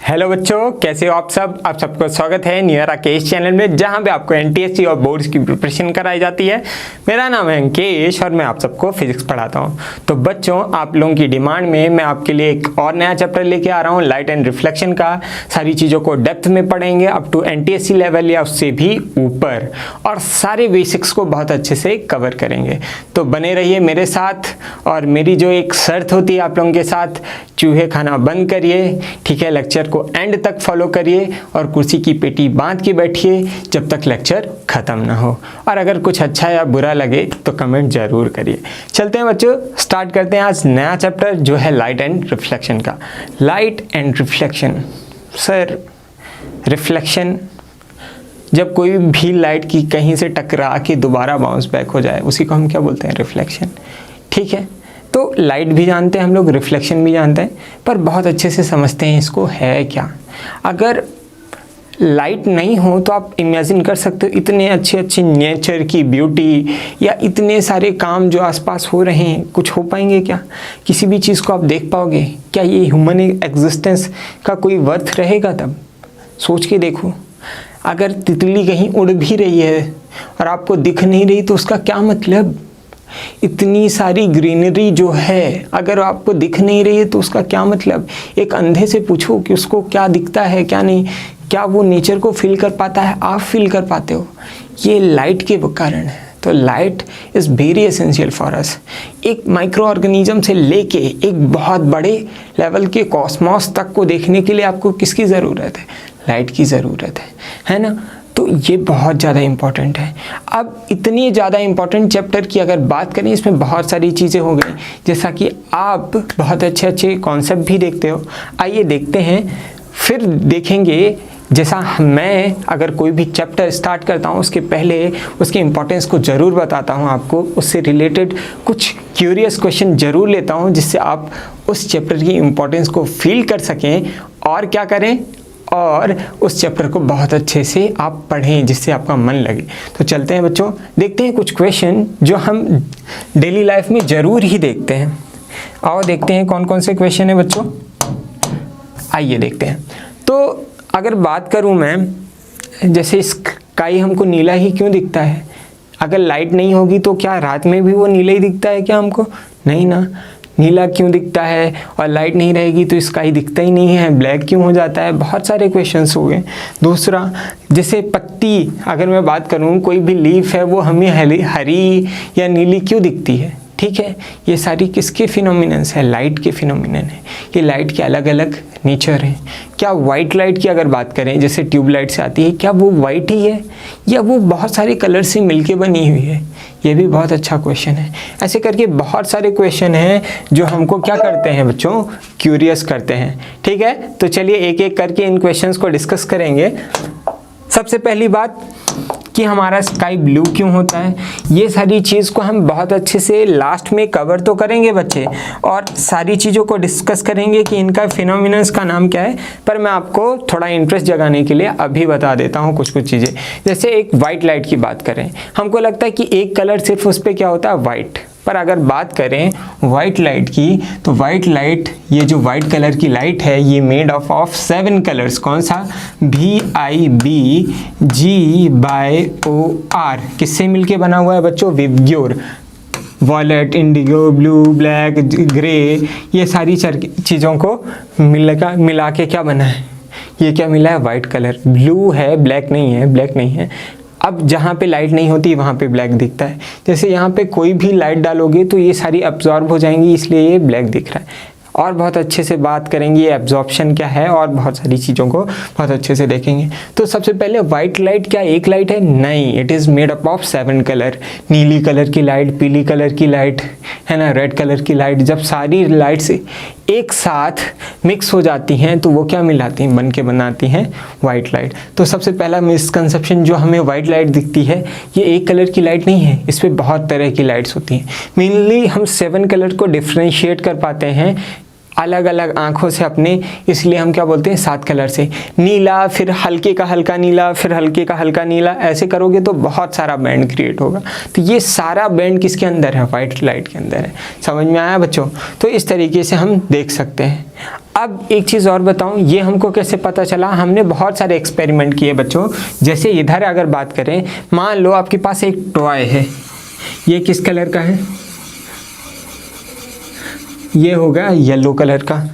Hello बच्चों, कैसे हो आप सब। आप सबको स्वागत है न्यू राकेश चैनल में, जहां पे आपको एनटीएससी और बोर्ड्स की प्रिपरेशन कराई जाती है। मेरा नाम है अंकेश और मैं आप सबको फिजिक्स पढ़ाता हूं। तो बच्चों, आप लोगों की डिमांड में मैं आपके लिए एक और नया चैप्टर लेके आ रहा हूं, लाइट एंड रिफ्लेक्शन का। सारी चीज़ों को डेप्थ में पढ़ेंगे अप टू एनटीएससी लेवल या उससे भी ऊपर, और सारे बेसिक्स को बहुत अच्छे से कवर करेंगे। तो बने रहिए मेरे साथ। और मेरी जो एक शर्त होती है आप लोगों के साथ, चूहे खाना बंद करिए, ठीक है। लेक्चर को एंड तक फॉलो करिए और कुर्सी की पेटी बांध के बैठिए जब तक लेक्चर खत्म ना हो। और अगर कुछ अच्छा या बुरा लगे तो कमेंट जरूर करिए। चलते हैं बच्चों, स्टार्ट करते हैं आज नया चैप्टर जो है लाइट एंड रिफ्लेक्शन का। Light and reflection. Sir, reflection, जब कोई भी लाइट की कहीं से टकरा के दोबारा बाउंस बैक हो जाए, उसी को हम क्या बोलते हैं? रिफ्लेक्शन, ठीक है। तो लाइट भी जानते हैं हम लोग, रिफ्लेक्शन भी जानते हैं, पर बहुत अच्छे से समझते हैं इसको है क्या। अगर लाइट नहीं हो तो आप इमेजिन कर सकते हो इतने अच्छे अच्छे नेचर की ब्यूटी या इतने सारे काम जो आसपास हो रहे हैं, कुछ हो पाएंगे क्या? किसी भी चीज़ को आप देख पाओगे क्या? ये ह्यूमन एग्जिस्टेंस का कोई वर्थ रहेगा? तब सोच के देखो, अगर तितली कहीं उड़ भी रही है और आपको दिख नहीं रही तो उसका क्या मतलब? इतनी सारी ग्रीनरी जो है, अगर आपको दिख नहीं रही है तो उसका क्या मतलब? एक अंधे से पूछो कि उसको क्या दिखता है क्या नहीं, क्या वो नेचर को फील कर पाता है? आप फील कर पाते हो? ये लाइट के कारण है। तो light is very essential for us. एक माइक्रो ऑर्गेनिज्म से लेके एक बहुत बड़े लेवल के कॉस्मॉस तक को देखने के लिए आपको किसकी ज़रूरत है? लाइट की ज़रूरत है ना। तो ये बहुत ज़्यादा इम्पॉर्टेंट है। अब इतनी ज़्यादा इम्पॉर्टेंट चैप्टर की अगर बात करें, इसमें बहुत सारी चीज़ें हो गई, जैसा कि आप बहुत अच्छे अच्छे कॉन्सेप्ट भी देखते हो। आइए देखते हैं, फिर देखेंगे। जैसा मैं अगर कोई भी चैप्टर स्टार्ट करता हूँ उसके पहले उसके इम्पोर्टेंस को ज़रूर बताता हूँ आपको, उससे रिलेटेड कुछ क्यूरियस क्वेश्चन ज़रूर लेता हूँ जिससे आप उस चैप्टर की इम्पोर्टेंस को फील कर सकें और क्या करें, और उस चैप्टर को बहुत अच्छे से आप पढ़ें जिससे आपका मन लगे। तो चलते हैं बच्चों, देखते हैं कुछ क्वेश्चन जो हम डेली लाइफ में ज़रूर ही देखते हैं। आओ देखते हैं कौन कौन से क्वेश्चन हैं बच्चों। आइए देखते हैं। तो अगर बात करूं मैं, जैसे स्काई हमको नीला ही क्यों दिखता है? अगर लाइट नहीं होगी तो क्या रात में भी वो नीला ही दिखता है क्या हमको? नहीं ना। नीला क्यों दिखता है? और लाइट नहीं रहेगी तो स्काई दिखता ही नहीं है, ब्लैक क्यों हो जाता है? बहुत सारे क्वेश्चंस हो गए। दूसरा, जैसे पत्ती, अगर मैं बात करूं, कोई भी लीफ है वो हमें हरी या नीली क्यों दिखती है? ठीक है, ये सारी किसके फिनोमिनन्स है? लाइट के फिनोमिनन है। ये लाइट के अलग अलग नेचर हैं। क्या वाइट लाइट की अगर बात करें, जैसे ट्यूबलाइट से आती है, क्या वो वाइट ही है या वो बहुत सारे कलर से मिलके बनी हुई है? ये भी बहुत अच्छा क्वेश्चन है। ऐसे करके बहुत सारे क्वेश्चन हैं जो हमको क्या करते हैं बच्चों? क्यूरियस करते हैं। ठीक है, तो चलिए एक एक करके इन क्वेश्चंस को डिस्कस करेंगे। सबसे पहली बात कि हमारा स्काई ब्लू क्यों होता है, ये सारी चीज़ को हम बहुत अच्छे से लास्ट में कवर तो करेंगे बच्चे, और सारी चीज़ों को डिस्कस करेंगे कि इनका फिनोमिनन्स का नाम क्या है। पर मैं आपको थोड़ा इंटरेस्ट जगाने के लिए अभी बता देता हूँ कुछ कुछ चीज़ें। जैसे एक वाइट लाइट की बात करें, हमको लगता है कि एक कलर सिर्फ उस पर क्या होता है? वाइट। पर अगर बात करें वाइट लाइट की, तो वाइट लाइट, ये जो वाइट कलर की लाइट है, ये मेड ऑफ 7 कलर्स। कौन सा? VIBGYOR। किससे मिलके बना हुआ है बच्चों? VIBGYOR. Violet, indigo, blue, black, grey, ये सारी चीज़ों को मिला के क्या बना है? ये क्या मिला है? White colour. ब्लू है, ब्लैक नहीं है, ब्लैक नहीं है। अब जहाँ पे लाइट नहीं होती वहाँ पे ब्लैक दिखता है। जैसे यहाँ पे कोई भी लाइट डालोगे तो ये सारी अब्जॉर्ब हो जाएंगी, इसलिए ये ब्लैक दिख रहा है। और बहुत अच्छे से बात करेंगे ये एब्जॉर्प्शन क्या है, और बहुत सारी चीज़ों को बहुत अच्छे से देखेंगे। तो सबसे पहले वाइट लाइट क्या एक लाइट है? नहीं, it is made up of 7 colour. नीली कलर की लाइट, पीली कलर की लाइट, है ना, रेड कलर की लाइट। जब सारी लाइट्स एक साथ मिक्स हो जाती हैं तो वो क्या मिलाती हैं? बन के बनाती हैं वाइट लाइट। तो सबसे पहला मिसकंसेप्शन जो हमें वाइट लाइट दिखती है, ये एक कलर की लाइट नहीं है, इस पर बहुत तरह की लाइट्स होती हैं। मेनली हम 7 कलर को डिफ्रेंशिएट कर पाते हैं अलग अलग आँखों से अपने, इसलिए हम क्या बोलते हैं? 7 कलर से। नीला, फिर हल्के का हल्का नीला, फिर हल्के का हल्का नीला, ऐसे करोगे तो बहुत सारा बैंड क्रिएट होगा। तो ये सारा बैंड किसके अंदर है? वाइट लाइट के अंदर है। समझ में आया बच्चों? तो इस तरीके से हम देख सकते हैं। अब एक चीज़ और बताऊं, ये हमको कैसे पता चला, हमने बहुत सारे एक्सपेरिमेंट किए बच्चों। जैसे इधर अगर बात करें, मान लो आपके पास एक टॉय है, ये किस कलर का है, ये होगा येलो कलर का।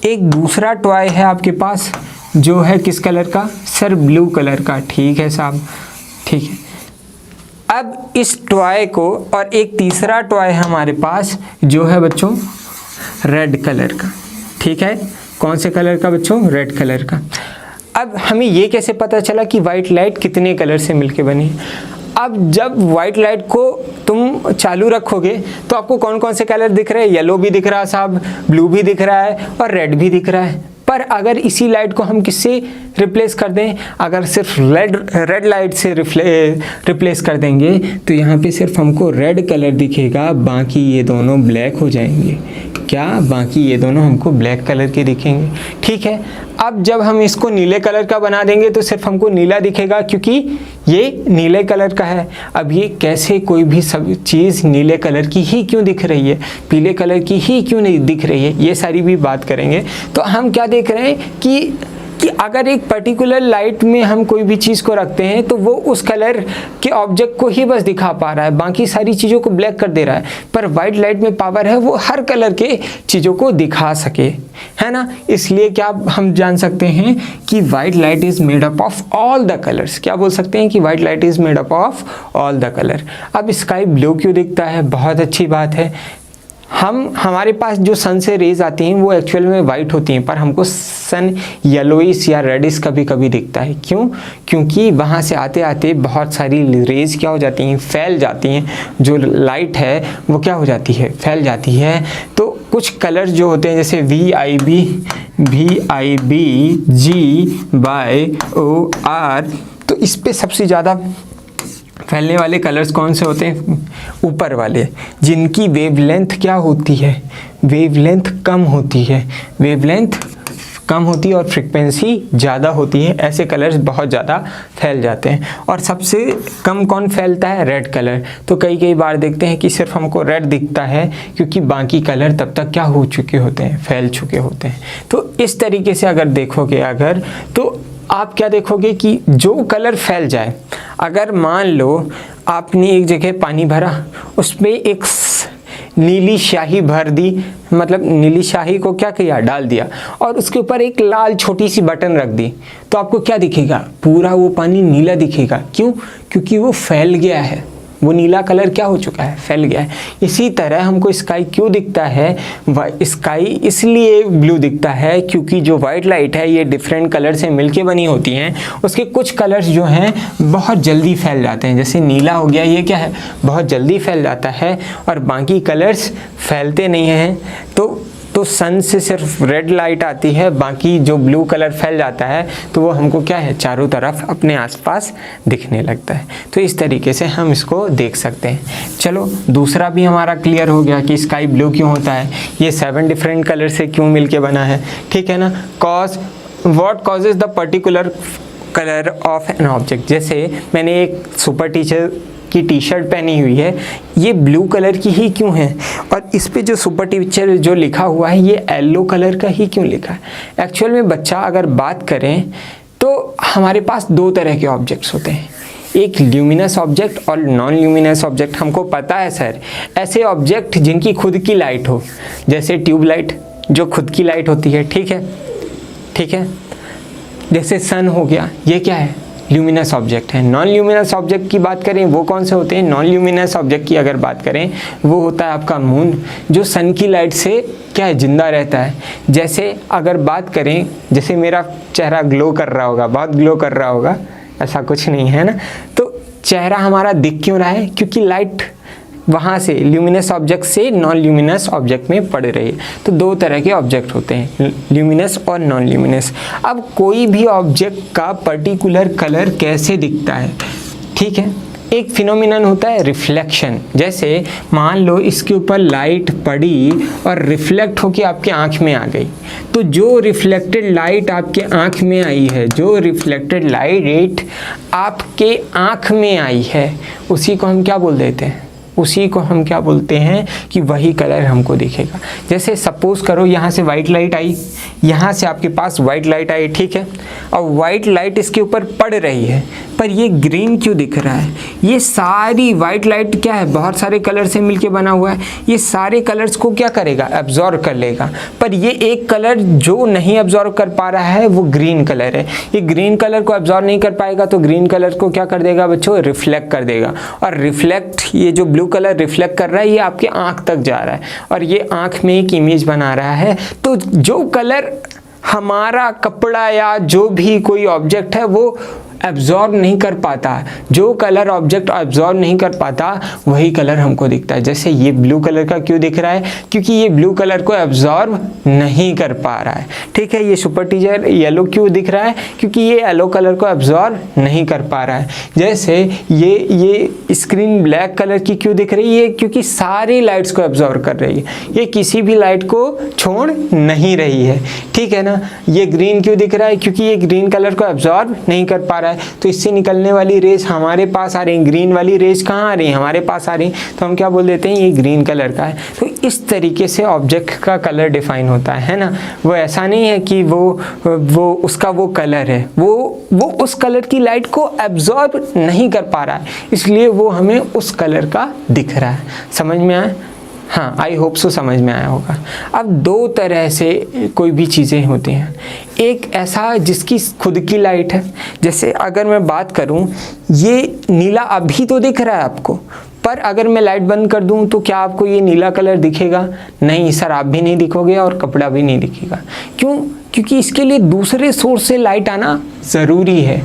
एक दूसरा टॉय है आपके पास जो है किस कलर का, सर ब्लू कलर का। ठीक है साहब, ठीक है। अब इस टॉय को, और एक तीसरा टॉय है हमारे पास जो है बच्चों रेड कलर का। ठीक है, कौन से कलर का बच्चों, रेड कलर का। अब हमें ये कैसे पता चला कि वाइट लाइट कितने कलर से मिलके बनी। अब जब वाइट लाइट को तुम चालू रखोगे तो आपको कौन कौन से कलर दिख रहे हैं, येलो भी दिख रहा है साहब, ब्लू भी दिख रहा है और रेड भी दिख रहा है। पर अगर इसी लाइट को हम किससे रिप्लेस कर दें, अगर सिर्फ रेड लाइट से रिप्लेस कर देंगे तो यहाँ पे सिर्फ हमको रेड कलर दिखेगा, बाकी ये दोनों ब्लैक हो जाएंगे। क्या, बाकी ये दोनों हमको ब्लैक कलर के दिखेंगे। ठीक है, अब जब हम इसको नीले कलर का बना देंगे तो सिर्फ हमको नीला दिखेगा क्योंकि ये नीले कलर का है। अब ये कैसे कोई भी सब चीज़ नीले कलर की ही क्यों दिख रही है, पीले कलर की ही क्यों नहीं दिख रही है, ये सारी भी बात करेंगे। तो हम क्या देख रहे हैं कि अगर एक पर्टिकुलर लाइट में हम कोई भी चीज़ को रखते हैं तो वो उस कलर के ऑब्जेक्ट को ही बस दिखा पा रहा है, बाकी सारी चीज़ों को ब्लैक कर दे रहा है। पर वाइट लाइट में पावर है वो हर कलर के चीज़ों को दिखा सके, है ना। इसलिए क्या हम जान सकते हैं कि white light is made up of all the colours. क्या बोल सकते हैं कि white light is made up of all the colour. अब स्काई ब्लू क्यों दिखता है, बहुत अच्छी बात है। हमारे पास जो सन से रेज आती हैं वो एक्चुअल में वाइट होती हैं, पर हमको सन येलोइश या रेडिश कभी कभी दिखता है। क्यों, क्योंकि वहाँ से आते आते बहुत सारी रेज क्या हो जाती हैं, फैल जाती हैं। जो लाइट है वो क्या हो जाती है, फैल जाती है। तो कुछ कलर्स जो होते हैं जैसे VIBGBOR, तो इस पे सबसे ज़्यादा फैलने वाले कलर्स कौन से होते हैं, ऊपर वाले, जिनकी वेवलेंथ क्या होती है, वेवलेंथ कम होती है, वेवलेंथ कम होती है और फ्रीक्वेंसी ज़्यादा होती है। ऐसे कलर्स बहुत ज़्यादा फैल जाते हैं। और सबसे कम कौन फैलता है, रेड कलर। तो कई बार देखते हैं कि सिर्फ हमको रेड दिखता है क्योंकि बाकी कलर तब तक क्या हो चुके होते हैं, फैल चुके होते हैं। तो इस तरीके से अगर देखोगे तो आप क्या देखोगे कि जो कलर फैल जाए, अगर मान लो आपने एक जगह पानी भरा, उसमें एक नीली स्याही भर दी, मतलब नीली स्याही को क्या किया, डाल दिया, और उसके ऊपर एक लाल छोटी सी बटन रख दी, तो आपको क्या दिखेगा, पूरा वो पानी नीला दिखेगा। क्यों, क्योंकि वो फैल गया है, वो नीला कलर क्या हो चुका है, फैल गया है। इसी तरह हमको स्काई क्यों दिखता है, स्काई इसलिए ब्लू दिखता है क्योंकि जो वाइट लाइट है ये डिफरेंट कलर से मिलके बनी होती हैं। उसके कुछ कलर्स जो हैं बहुत जल्दी फैल जाते हैं, जैसे नीला हो गया, ये क्या है, बहुत जल्दी फैल जाता है, और बाकी कलर्स फैलते नहीं हैं। तो सन से सिर्फ रेड लाइट आती है, बाकी जो ब्लू कलर फैल जाता है तो वो हमको क्या है, चारों तरफ अपने आसपास दिखने लगता है। तो इस तरीके से हम इसको देख सकते हैं। चलो दूसरा भी हमारा क्लियर हो गया कि स्काई ब्लू क्यों होता है, ये 7 डिफरेंट कलर से क्यों मिलके बना है, ठीक है ना। What causes the particular colour of an object. जैसे मैंने एक सुपर टीचर की टी शर्ट पहनी हुई है, ये ब्लू कलर की ही क्यों है, और इस पे जो सुपर टीचर जो लिखा हुआ है ये येलो कलर का ही क्यों लिखा है। एक्चुअल में बच्चा अगर बात करें तो हमारे पास 2 तरह के ऑब्जेक्ट्स होते हैं, एक ल्यूमिनस ऑब्जेक्ट और नॉन ल्यूमिनस ऑब्जेक्ट। हमको पता है सर, ऐसे ऑब्जेक्ट जिनकी खुद की लाइट हो, जैसे ट्यूबलाइट जो खुद की लाइट होती है, ठीक है, जैसे सन हो गया, ये क्या है, ल्यूमिनस ऑब्जेक्ट है। नॉन ल्यूमिनस ऑब्जेक्ट की बात करें वो कौन से होते हैं, नॉन ल्यूमिनस ऑब्जेक्ट की अगर बात करें वो होता है आपका मून, जो सन की लाइट से क्या है, जिंदा रहता है। जैसे अगर बात करें, जैसे मेरा चेहरा ग्लो कर रहा होगा, बहुत ग्लो कर रहा होगा, ऐसा कुछ नहीं है ना। तो चेहरा हमारा दिख क्यों रहा है, क्योंकि लाइट वहाँ से ल्यूमिनस ऑब्जेक्ट से नॉन ल्यूमिनस ऑब्जेक्ट में पड़ रही है। तो 2 तरह के ऑब्जेक्ट होते हैं, ल्यूमिनस और नॉन ल्यूमिनस। अब कोई भी ऑब्जेक्ट का पर्टिकुलर कलर कैसे दिखता है, ठीक है, एक फिनोमिनन होता है रिफ्लेक्शन। जैसे मान लो इसके ऊपर लाइट पड़ी और रिफ्लेक्ट होके आपके आँख में आ गई, तो जो रिफ्लेक्टेड लाइट आपके आँख में आई है, जो रिफ्लेक्टेड लाइट आपके आँख में आई है, उसी को हम क्या बोल देते हैं, उसी को हम क्या बोलते हैं कि वही कलर हमको दिखेगा। जैसे सपोज करो यहाँ से वाइट लाइट आई, यहाँ से आपके पास वाइट लाइट आई, ठीक है, और वाइट लाइट इसके ऊपर पड़ रही है, पर ये ग्रीन क्यों दिख रहा है? ये सारी वाइट लाइट क्या है, बहुत सारे कलर से मिलके बना हुआ है, ये सारे कलर्स को क्या करेगा, एब्जॉर्ब कर लेगा। पर ये एक कलर जो नहीं एब्जॉर्ब कर पा रहा है वो ग्रीन कलर है। ये ग्रीन कलर को एब्जॉर्ब नहीं कर पाएगा तो ग्रीन कलर को क्या कर देगा बच्चों, रिफ्लेक्ट कर देगा। और रिफ्लेक्ट, ये जो ब्लू कलर रिफ्लेक्ट कर रहा है ये आपके आँख तक जा रहा है और ये आँख में एक इमेज बना रहा है। तो जो कलर हमारा कपड़ा या जो भी कोई ऑब्जेक्ट है वो एब्जॉर्ब नहीं कर पाता, जो कलर ऑब्जेक्ट एब्जॉर्ब नहीं कर पाता वही कलर हमको दिखता है। जैसे ये ब्लू कलर का क्यों दिख रहा है, क्योंकि ये ब्लू कलर को एब्जॉर्ब नहीं कर पा रहा है, ठीक है। ये सुपर टीचर येलो क्यों दिख रहा है, क्योंकि ये येलो कलर को एब्जॉर्ब नहीं कर पा रहा है। जैसे ये स्क्रीन ब्लैक कलर की क्यों दिख रही है, क्योंकि सारी लाइट्स को एब्जॉर्ब कर रही है, ये किसी भी लाइट को छोड़ नहीं रही है, ठीक है ना। ये ग्रीन क्यों दिख रहा है, क्योंकि ये ग्रीन कलर को एब्जॉर्ब नहीं कर पा रहा है, तो इससे निकलने वाली रेज हमारे पास आ रही है, ग्रीन वाली रेज कहाँ आ रही है, हमारे पास आ रही है, तो हम क्या बोल देते हैं ये ग्रीन कलर का है। तो इस तरीके से ऑब्जेक्ट का कलर डिफाइन होता है ना। वो ऐसा नहीं है कि वो उसका वो कलर है, वो उस कलर की लाइट को एब्जॉर्ब नहीं कर पा रहा है, इसलिए वो हमें उस कलर का दिख रहा है। समझ में आया? हाँ, आई होप सो समझ में आया होगा। अब दो तरह से कोई भी चीज़ें होती हैं, एक ऐसा जिसकी खुद की लाइट है, जैसे अगर मैं बात करूं ये नीला अभी तो दिख रहा है आपको, पर अगर मैं लाइट बंद कर दूं तो क्या आपको ये नीला कलर दिखेगा? नहीं सर, आप भी नहीं दिखोगे और कपड़ा भी नहीं दिखेगा। क्यों? क्योंकि इसके लिए दूसरे सोर्स से लाइट आना ज़रूरी है,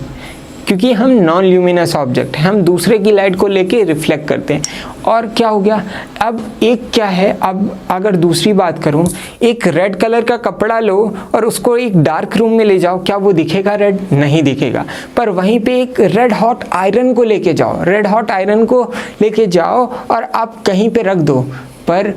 क्योंकि हम नॉन ल्यूमिनस ऑब्जेक्ट हैं, हम दूसरे की लाइट को लेके रिफ्लेक्ट करते हैं। और क्या हो गया, अब एक क्या है, अब अगर दूसरी बात करूं, एक रेड कलर का कपड़ा लो और उसको एक डार्क रूम में ले जाओ, क्या वो दिखेगा रेड? नहीं दिखेगा। पर वहीं पे एक रेड हॉट आयरन को लेके जाओ, रेड हॉट आयरन को लेके जाओ और आप कहीं पे रख दो, पर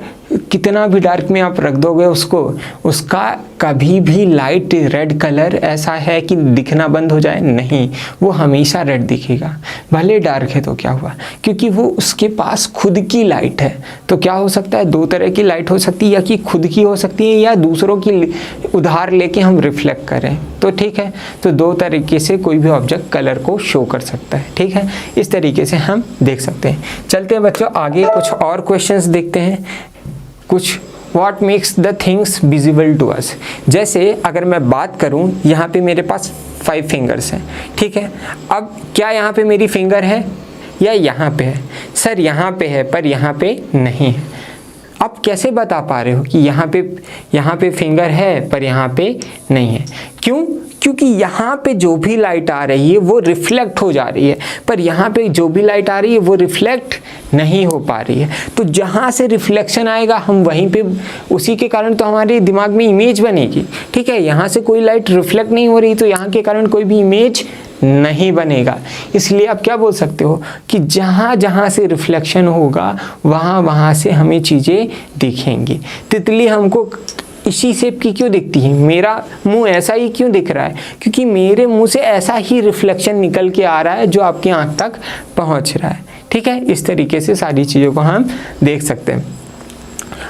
कितना भी डार्क में आप रख दोगे उसको, उसका कभी भी लाइट रेड कलर ऐसा है कि दिखना बंद हो जाए? नहीं, वो हमेशा रेड दिखेगा, भले डार्क है तो क्या हुआ, क्योंकि वो उसके पास खुद की लाइट है। तो क्या हो सकता है, दो तरह की लाइट हो सकती है, या कि खुद की हो सकती है या दूसरों की उधार लेके हम रिफ्लेक्ट करें, तो ठीक है। तो दो तरीके से कोई भी ऑब्जेक्ट कलर को शो कर सकता है, ठीक है। इस तरीके से हम देख सकते हैं। चलते हैं बच्चों आगे, कुछ और क्वेश्चंस देखते हैं। कुछ what makes the things visible to us. जैसे अगर मैं बात करूं, यहाँ पे मेरे पास 5 फिंगर्स हैं, ठीक है। अब क्या यहाँ पे मेरी फिंगर है या यहाँ पे है? सर यहाँ पे है पर यहाँ पे नहीं है। आप कैसे बता पा रहे हो कि यहाँ पे फिंगर है पर यहाँ पे नहीं है? क्यों? क्योंकि यहाँ पे जो भी लाइट आ रही है वो रिफ्लेक्ट हो जा रही है, पर यहाँ पे जो भी लाइट आ रही है वो रिफ्लेक्ट नहीं हो पा रही है। तो जहाँ से रिफ्लेक्शन आएगा हम वहीं पे, उसी के कारण तो हमारे दिमाग में इमेज बनेगी, ठीक है। यहाँ से कोई लाइट रिफ्लेक्ट नहीं हो रही तो यहाँ के कारण कोई भी इमेज नहीं बनेगा। इसलिए आप क्या बोल सकते हो कि जहाँ जहाँ से रिफ्लेक्शन होगा वहाँ वहाँ से हमें चीज़ें दिखेंगी। तितली हमको इसी शेप की क्यों दिखती है? मेरा मुंह ऐसा ही क्यों दिख रहा है? क्योंकि मेरे मुंह से ऐसा ही रिफ्लेक्शन निकल के आ रहा है जो आपकी आंख तक पहुंच रहा है, ठीक है। इस तरीके से सारी चीज़ों को हम देख सकते हैं।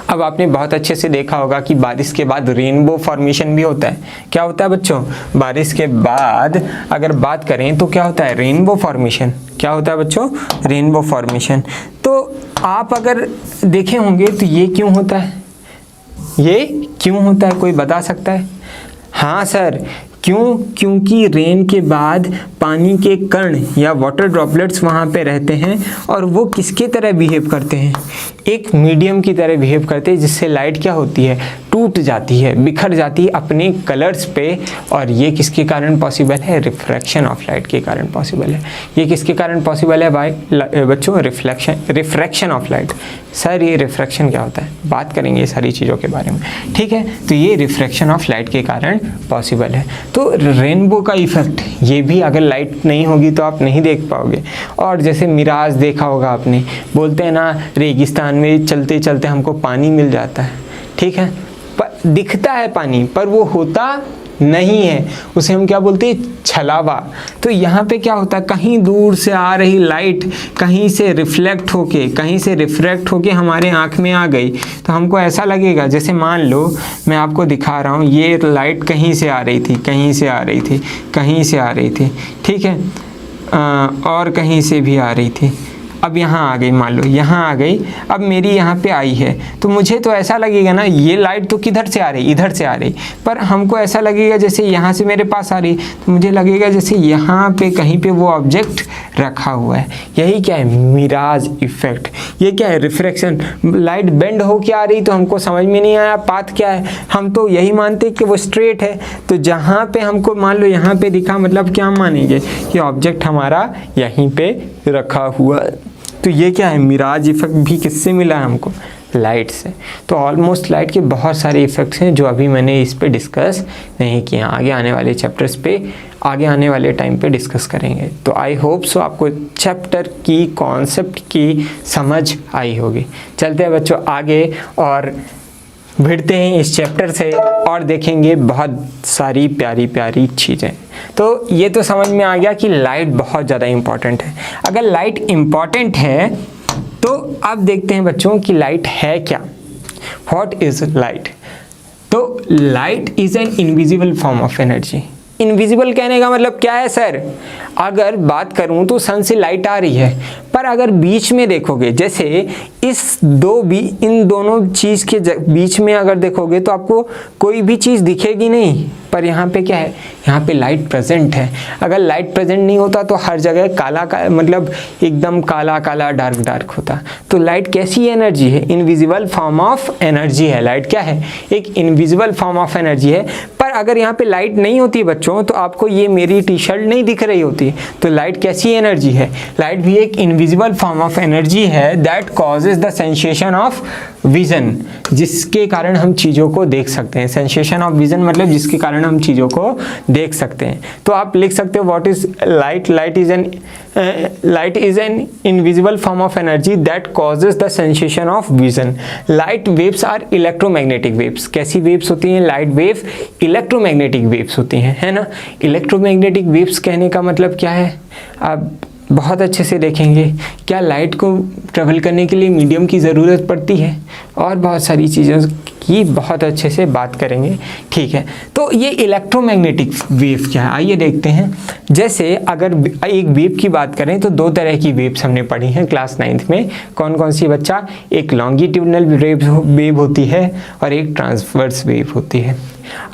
अब आपने बहुत अच्छे से देखा होगा कि बारिश के बाद रेनबो फॉर्मेशन भी होता है। क्या होता है बच्चों? बारिश के बाद अगर बात करें तो क्या होता है? Rainbow formation. क्या होता है बच्चों? Rainbow formation. तो आप अगर देखे होंगे तो ये क्यों होता है? ये क्यों होता है, कोई बता सकता है? हाँ सर, क्यों? क्योंकि रेन के बाद पानी के कण या वाटर ड्रॉपलेट्स वहाँ पे रहते हैं और वो किसके तरह बिहेव करते हैं? एक मीडियम की तरह बिहेव करते हैं, जिससे लाइट क्या होती है? टूट जाती है, बिखर जाती है अपने कलर्स पे। और ये किसके कारण पॉसिबल है? रिफ्रैक्शन ऑफ लाइट के कारण पॉसिबल है। ये किसके कारण पॉसिबल है भाई बच्चों? Refraction of light. सर ये रिफ्रैक्शन क्या होता है? बात करेंगे ये सारी चीज़ों के बारे में, ठीक है। तो ये रिफ्रैक्शन ऑफ लाइट के कारण पॉसिबल है। तो रेनबो का इफेक्ट, ये भी अगर लाइट नहीं होगी तो आप नहीं देख पाओगे। और जैसे मिराज देखा होगा आपने, बोलते हैं ना रेगिस्तान में चलते चलते हमको पानी मिल जाता है, ठीक है। पर दिखता है पानी, पर वो होता नहीं है, उसे हम क्या बोलते हैं, छलावा। तो यहाँ पे क्या होता है, कहीं दूर से आ रही लाइट कहीं से रिफ्लेक्ट होके, कहीं से रिफ्रैक्ट होके हमारे आँख में आ गई, तो हमको ऐसा लगेगा जैसे मान लो मैं आपको दिखा रहा हूँ, ये लाइट कहीं से आ रही थी, कहीं से आ रही थी, कहीं से आ रही थी, ठीक है, और कहीं से भी आ रही थी। अब यहाँ आ गई, मान लो यहाँ आ गई, अब मेरी यहाँ पे आई है, तो मुझे तो ऐसा लगेगा ना, ये लाइट तो किधर से आ रही, इधर से आ रही, पर हमको ऐसा लगेगा जैसे यहाँ से मेरे पास आ रही, तो मुझे लगेगा जैसे यहाँ पे कहीं पे वो ऑब्जेक्ट रखा हुआ है। यही क्या है, मिराज इफेक्ट। ये क्या है, रिफ्रैक्शन। लाइट बेंड होके आ रही तो हमको समझ में नहीं आया पाथ क्या है, हम तो यही मानते कि वो स्ट्रेट है। तो जहाँ पे हमको मान लो यहाँ पे दिखा, मतलब क्या मानेंगे कि ऑब्जेक्ट हमारा यहीं पे रखा हुआ है। तो ये क्या है, मिराज इफेक्ट भी किससे मिला है हमको, लाइट से। तो ऑलमोस्ट लाइट के बहुत सारे इफ़ेक्ट्स हैं जो अभी मैंने इस पे डिस्कस नहीं किए, आगे आने वाले चैप्टर्स पे, आगे आने वाले टाइम पे डिस्कस करेंगे। तो आई होप सो आपको चैप्टर की कॉन्सेप्ट की समझ आई होगी। चलते हैं बच्चों आगे और भिड़ते हैं इस चैप्टर से और देखेंगे बहुत सारी प्यारी प्यारी चीज़ें। तो ये तो समझ में आ गया कि लाइट बहुत ज़्यादा इम्पॉर्टेंट है। अगर लाइट इम्पॉर्टेंट है तो अब देखते हैं बच्चों कि लाइट है क्या, व्हाट इज़ लाइट। तो light is an invisible form of energy. Invisible कहने का मतलब क्या है सर, अगर बात करूं तो सन से लाइट आ रही है, पर अगर बीच में देखोगे, जैसे इन दोनों चीज़ के बीच में अगर देखोगे तो आपको कोई भी चीज़ दिखेगी नहीं, पर यहाँ पे क्या है, यहाँ पे लाइट प्रेजेंट है। अगर लाइट प्रेजेंट नहीं होता तो हर जगह काला मतलब एकदम काला काला डार्क डार्क होता। तो लाइट कैसी एनर्जी है, इनविजिबल फॉर्म ऑफ एनर्जी है। लाइट क्या है, एक इनविजिबल फॉर्म ऑफ एनर्जी है। पर अगर यहाँ पे लाइट नहीं होती बच्चों तो आपको ये मेरी टी शर्ट नहीं दिख रही होती। तो लाइट कैसी एनर्जी है, लाइट भी एक इनविजिबल फॉर्म ऑफ एनर्जी है that causes the sensation of vision, जिसके कारण हम चीज़ों को देख सकते हैं। सेंसेशन ऑफ विजन मतलब जिसके कारण हम चीज़ों को देख सकते हैं। तो आप लिख सकते हो what is light, light is an invisible form of energy that causes the sensation of vision. Light waves are electromagnetic waves. कैसी वेव्स होती हैं, लाइट वेव इलेक्ट्रोमैग्नेटिक वेव्स होती हैं, है ना। इलेक्ट्रोमैग्नेटिक वेव्स कहने का मतलब क्या है, आप बहुत अच्छे से देखेंगे। क्या लाइट को ट्रेवल करने के लिए मीडियम की ज़रूरत पड़ती है, और बहुत सारी चीज़ों की बहुत अच्छे से बात करेंगे, ठीक है। तो ये इलेक्ट्रोमैग्नेटिक वेव क्या है, आइए देखते हैं। जैसे अगर एक वेव की बात करें तो दो तरह की वेव्स हमने पढ़ी हैं क्लास 9th में। कौन कौन सी बच्चा, एक लॉन्गिट्यूडनल वेव होती है और एक ट्रांसवर्स वेव होती है।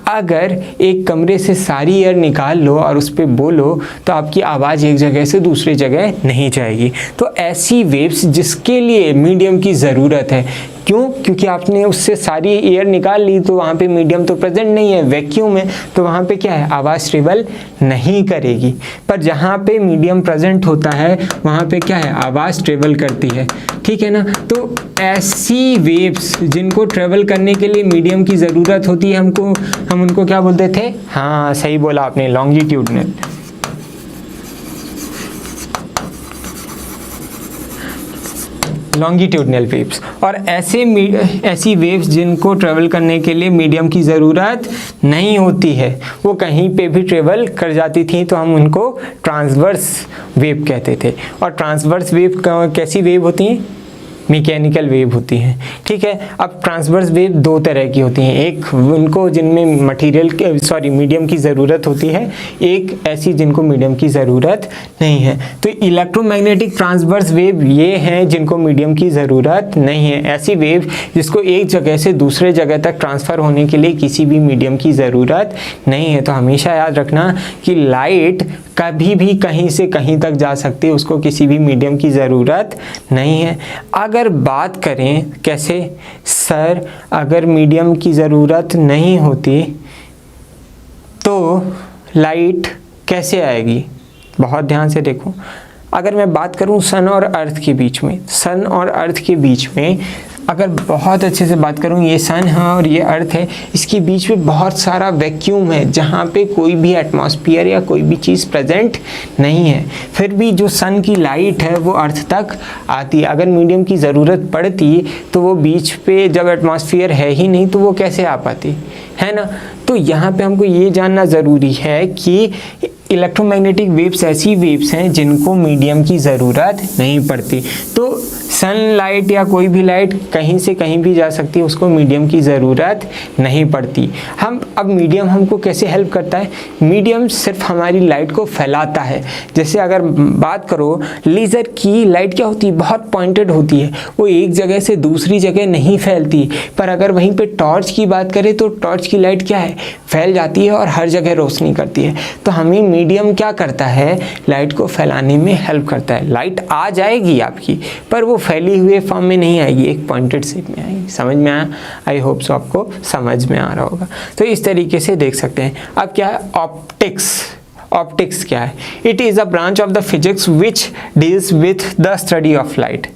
अगर एक कमरे से सारी एयर निकाल लो और उस पर बोलो तो आपकी आवाज़ एक जगह से दूसरी जगह नहीं जाएगी। तो ऐसी वेव्स जिसके लिए मीडियम की ज़रूरत है, क्यों, क्योंकि आपने उससे सारी एयर निकाल ली तो वहाँ पे मीडियम तो प्रेजेंट नहीं है, वैक्यूम है, तो वहाँ पे क्या है, आवाज़ ट्रेवल नहीं करेगी। पर जहाँ पे मीडियम प्रेजेंट होता है वहाँ पे क्या है, आवाज़ ट्रेवल करती है, ठीक है ना। तो ऐसी वेव्स जिनको ट्रेवल करने के लिए मीडियम की ज़रूरत होती है, हम उनको क्या बोलते थे, हाँ सही बोला आपने, लॉन्गिट्यूडनल। Longitudinal waves. और ऐसी वेव्स जिनको ट्रेवल करने के लिए मीडियम की ज़रूरत नहीं होती है, वो कहीं पे भी ट्रेवल कर जाती थी, तो हम उनको ट्रांसवर्स वेव कहते थे। और ट्रांसवर्स वेव कैसी वेव होती हैं, मैकेनिकल वेव होती हैं, ठीक है। अब ट्रांसवर्स वेव दो तरह की होती हैं, एक उनको जिनमें मीडियम की ज़रूरत होती है, एक ऐसी जिनको मीडियम की ज़रूरत नहीं है। तो इलेक्ट्रोमैग्नेटिक ट्रांसवर्स वेव ये हैं जिनको मीडियम की ज़रूरत नहीं है। ऐसी वेव जिसको एक जगह से दूसरे जगह तक ट्रांसफ़र होने के लिए किसी भी मीडियम की ज़रूरत नहीं है। तो हमेशा याद रखना कि लाइट कभी भी कहीं से कहीं तक जा सकती है, उसको किसी भी मीडियम की ज़रूरत नहीं है। अगर बात करें कैसे, सर अगर मीडियम की ज़रूरत नहीं होती तो लाइट कैसे आएगी, बहुत ध्यान से देखो। अगर मैं बात करूं सन और अर्थ के बीच में, सन और अर्थ के बीच में अगर बहुत अच्छे से बात करूँ, ये सन है और ये अर्थ है, इसके बीच में बहुत सारा वैक्यूम है जहाँ पे कोई भी एटमॉस्फेयर या कोई भी चीज़ प्रेजेंट नहीं है। फिर भी जो सन की लाइट है वो अर्थ तक आती है। अगर मीडियम की ज़रूरत पड़ती तो वो बीच पे जब एटमॉस्फेयर है ही नहीं तो वो कैसे आ पाती, है ना। तो यहाँ पे हमको ये जानना ज़रूरी है कि इलेक्ट्रोमैग्नेटिक वेव्स ऐसी वेव्स हैं जिनको मीडियम की ज़रूरत नहीं पड़ती। तो सनलाइट या कोई भी लाइट कहीं से कहीं भी जा सकती है, उसको मीडियम की ज़रूरत नहीं पड़ती। अब मीडियम हमको कैसे हेल्प करता है? मीडियम सिर्फ हमारी लाइट को फैलाता है। जैसे अगर बात करो, लेज़र की लाइट क्या होती है, बहुत पॉइंटेड होती है, वो एक जगह से दूसरी जगह नहीं फैलती। पर अगर वहीं पे टॉर्च की बात करें तो टॉर्च की लाइट क्या है, फैल जाती है और हर जगह रोशनी करती है। तो हमें मीडियम क्या करता है, लाइट को फैलाने में हेल्प करता है। लाइट आ जाएगी आपकी, पर वो फैली हुए फॉर्म में नहीं आएगी, एक पॉइंटेड शेप में आएगी। समझ में आया? आई होप सो आपको समझ में आ रहा होगा। तो इस तरीके से देख सकते हैं। अब क्या है ऑप्टिक्स? ऑप्टिक्स क्या है? It is a branch of the physics which deals with the study of light.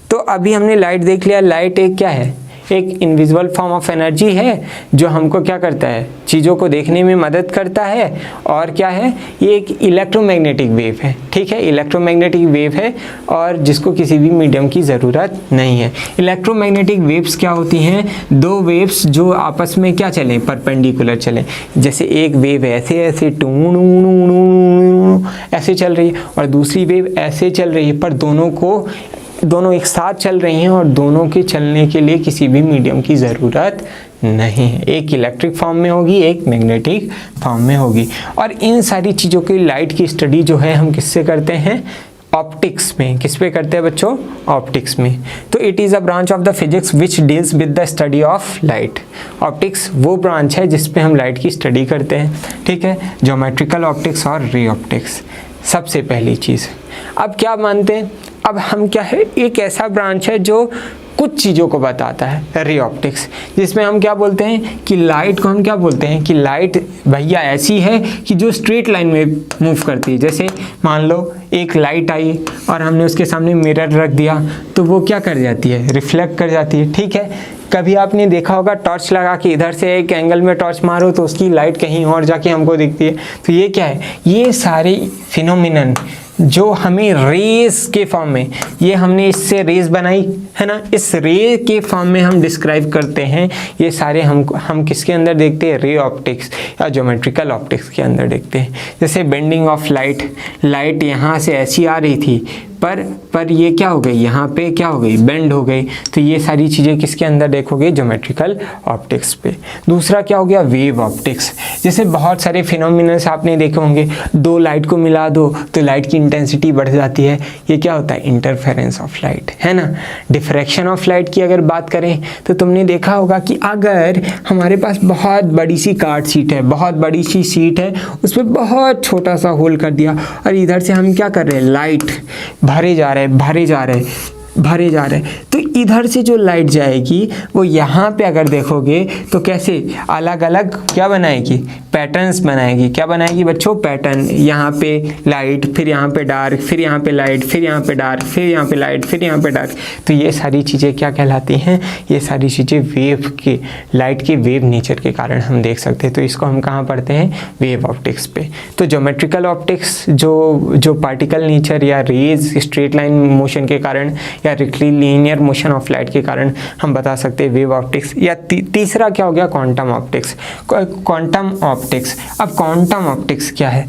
तो अभी हमने लाइट देख लिया। लाइट एक क्या है, एक इनविजिबल फॉर्म ऑफ एनर्जी है जो हमको क्या करता है, चीज़ों को देखने में मदद करता है। और क्या है, ये एक इलेक्ट्रोमैग्नेटिक वेव है। ठीक है, इलेक्ट्रोमैग्नेटिक वेव है और जिसको किसी भी मीडियम की ज़रूरत नहीं है। इलेक्ट्रोमैग्नेटिक वेव्स क्या होती हैं, दो वेव्स जो आपस में क्या चलें, परपेंडिकुलर चलें। जैसे एक वेव ऐसे ऐसे ऐसे चल रही है और दूसरी वेव ऐसे चल रही है, पर दोनों एक साथ चल रही हैं और दोनों के चलने के लिए किसी भी मीडियम की ज़रूरत नहीं है। एक इलेक्ट्रिक फॉर्म में होगी, एक मैग्नेटिक फॉर्म में होगी। और इन सारी चीज़ों की लाइट की स्टडी जो है हम किससे करते हैं, ऑप्टिक्स में। किस पे करते हैं बच्चों, ऑप्टिक्स में। तो it is a branch of the physics which deals with the study of light. Optics वो ब्रांच है जिस पे हम लाइट की स्टडी करते हैं। ठीक है, ज्योमेट्रिकल ऑप्टिक्स और रे ऑप्टिक्स सबसे पहली चीज़। अब क्या मानते हैं, अब हम क्या है, एक ऐसा ब्रांच है जो कुछ चीज़ों को बताता है, रे ऑप्टिक्स, जिसमें हम क्या बोलते हैं कि लाइट को हम क्या बोलते हैं कि लाइट भैया ऐसी है कि जो स्ट्रेट लाइन में मूव करती है। जैसे मान लो एक लाइट आई और हमने उसके सामने मिरर रख दिया तो वो क्या कर जाती है, रिफ्लेक्ट कर जाती है। ठीक है, कभी आपने देखा होगा टॉर्च लगा के इधर से एक एंगल में टॉर्च मारो तो उसकी लाइट कहीं और जाके हमको दिखती है। तो ये क्या है, ये सारे फिनोमिनन जो हमें रेस के फॉर्म में, ये हमने इससे रेस बनाई है ना, इस रे के फॉर्म में हम डिस्क्राइब करते हैं। ये सारे हम किसके अंदर देखते हैं, रे ऑप्टिक्स या ज्योमेट्रिकल ऑप्टिक्स के अंदर देखते हैं। जैसे बेंडिंग ऑफ लाइट यहाँ से ऐसी आ रही थी पर ये क्या हो गई, यहाँ पे क्या हो गई, बेंड हो गई। तो ये सारी चीज़ें किसके अंदर देखोगे, ज्योमेट्रिकल ऑप्टिक्स पे। दूसरा क्या हो गया, वेव ऑप्टिक्स। जैसे बहुत सारे फिनोमिनल्स आपने देखे होंगे, दो लाइट को मिला दो तो लाइट की इंटेंसिटी बढ़ जाती है। ये क्या होता है, इंटरफेरेंस ऑफ लाइट, है ना। डिफ्रैक्शन ऑफ लाइट की अगर बात करें तो तुमने देखा होगा कि अगर हमारे पास बहुत बड़ी सी कार्ड शीट है, बहुत बड़ी सी शीट है, उस पर बहुत छोटा सा होल कर दिया और इधर से हम क्या कर रहे हैं, लाइट भरे जा रहे हैं। तो इधर से जो लाइट जाएगी वो यहाँ पे अगर देखोगे तो कैसे अलग अलग क्या बनाएगी, पैटर्न्स बनाएगी। क्या बनाएगी बच्चों, पैटर्न। यहाँ पे लाइट, फिर यहाँ पे डार्क, फिर यहाँ पे लाइट, फिर यहाँ पे डार्क, फिर यहाँ पे लाइट, फिर यहाँ पे डार्क। तो ये सारी चीज़ें क्या कहलाती हैं, ये सारी चीज़ें वेव के, लाइट के वेव नेचर के कारण हम देख सकते हैं। तो इसको हम कहाँ पढ़ते हैं, वेव ऑप्टिक्स पे। तो ज्योमेट्रिकल ऑप्टिक्स जो पार्टिकल नेचर या रेज स्ट्रेट लाइन मोशन के कारण या लीनियर मोशन ऑफ लाइट के कारण हम बता सकते हैं वेव ऑप्टिक्स। या तीसरा क्या हो गया, क्वांटम ऑप्टिक्स। क्वांटम ऑप्टिक्स, अब क्वांटम ऑप्टिक्स क्या है,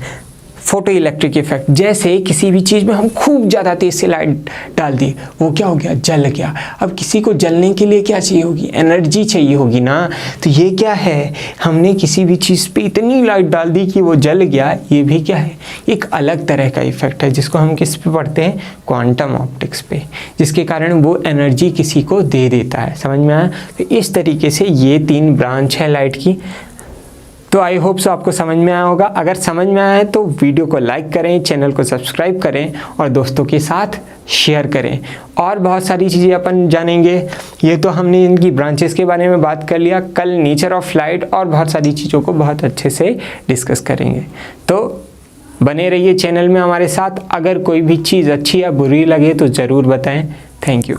फोटो इलेक्ट्रिक इफेक्ट। जैसे किसी भी चीज़ में हम खूब ज़्यादा तेज़ से लाइट डाल दी, वो क्या हो गया, जल गया। अब किसी को जलने के लिए क्या चाहिए होगी, एनर्जी चाहिए होगी ना। तो ये क्या है, हमने किसी भी चीज़ पे इतनी लाइट डाल दी कि वो जल गया। ये भी क्या है, एक अलग तरह का इफेक्ट है जिसको हम किस पे पढ़ते हैं, क्वांटम ऑप्टिक्स पे, जिसके कारण वो एनर्जी किसी को दे देता है। समझ में आया। तो इस तरीके से ये 3 ब्रांच है लाइट की। तो आई होप सो आपको समझ में आया होगा। अगर समझ में आया है तो वीडियो को लाइक करें, चैनल को सब्सक्राइब करें और दोस्तों के साथ शेयर करें। और बहुत सारी चीज़ें अपन जानेंगे। ये तो हमने इनकी ब्रांचेस के बारे में बात कर लिया। कल नेचर ऑफ लाइट और बहुत सारी चीज़ों को बहुत अच्छे से डिस्कस करेंगे। तो बने रहिए चैनल में हमारे साथ। अगर कोई भी चीज़ अच्छी या बुरी लगे तो ज़रूर बताएं। Thank you.